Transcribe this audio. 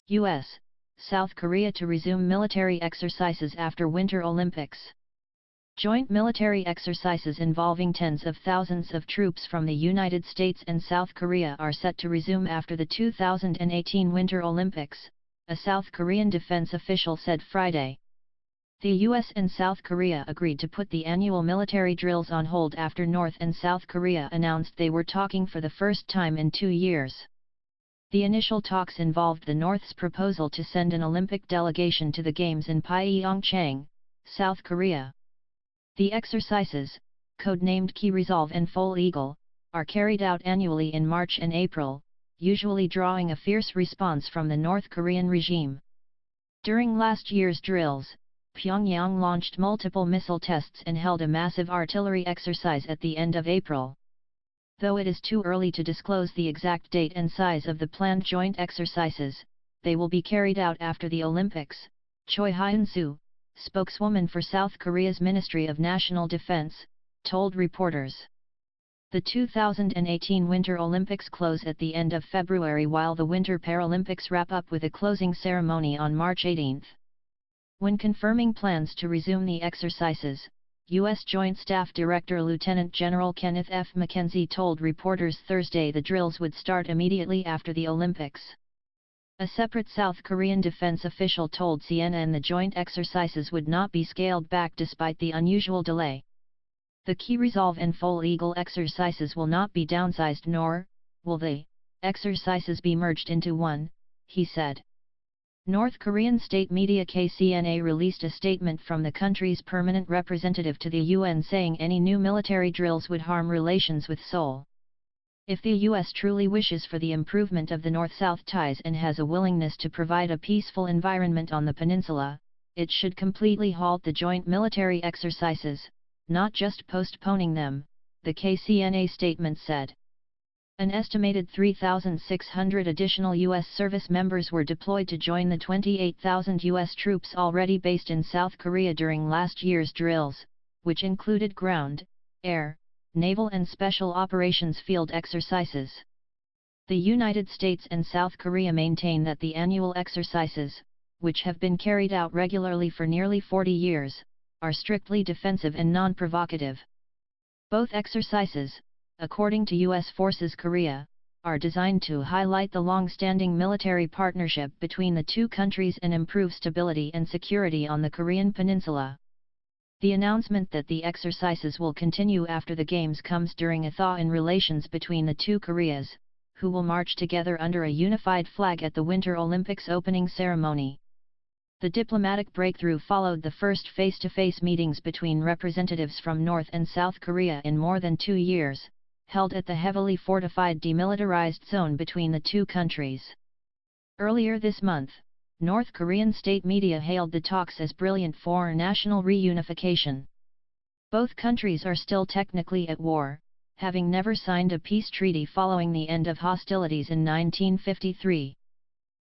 U.S., South Korea to resume military exercises after Winter Olympics. Joint military exercises involving tens of thousands of troops from the United States and South Korea are set to resume after the 2018 Winter Olympics, a South Korean defense official said Friday. The US and South Korea agreed to put the annual military drills on hold after North and South Korea announced they were talking for the first time in 2 years. The initial talks involved the North's proposal to send an Olympic delegation to the Games in Pyeongchang, South Korea. The exercises, codenamed Key Resolve and Foal Eagle, are carried out annually in March and April, usually drawing a fierce response from the North Korean regime. During last year's drills, Pyongyang launched multiple missile tests and held a massive artillery exercise at the end of April. Though it is too early to disclose the exact date and size of the planned joint exercises, they will be carried out after the Olympics, Choi Hyun-soo, spokeswoman for South Korea's Ministry of National Defense, told reporters. The 2018 Winter Olympics close at the end of February while the Winter Paralympics wrap up with a closing ceremony on March 18. When confirming plans to resume the exercises, U.S. Joint Staff Director Lieutenant General Kenneth F. McKenzie told reporters Thursday the drills would start immediately after the Olympics. A separate South Korean defense official told CNN the joint exercises would not be scaled back despite the unusual delay. The Key Resolve and Foal Eagle exercises will not be downsized nor, will the, exercises be merged into one, he said. North Korean state media KCNA released a statement from the country's permanent representative to the UN saying any new military drills would harm relations with Seoul. If the US truly wishes for the improvement of the North-South ties and has a willingness to provide a peaceful environment on the peninsula, it should completely halt the joint military exercises, not just postponing them, the KCNA statement said. An estimated 3,600 additional U.S. service members were deployed to join the 28,000 U.S. troops already based in South Korea during last year's drills, which included ground, air, naval and special operations field exercises. The United States and South Korea maintain that the annual exercises, which have been carried out regularly for nearly 40 years, are strictly defensive and non-provocative. Both exercises, according to U.S. Forces Korea, are designed to highlight the long-standing military partnership between the two countries and improve stability and security on the Korean peninsula. The announcement that the exercises will continue after the Games comes during a thaw in relations between the two Koreas, who will march together under a unified flag at the Winter Olympics opening ceremony. The diplomatic breakthrough followed the first face-to-face meetings between representatives from North and South Korea in more than 2 years, held at the heavily fortified demilitarized zone between the two countries. Earlier this month, North Korean state media hailed the talks as brilliant for national reunification. Both countries are still technically at war, having never signed a peace treaty following the end of hostilities in 1953.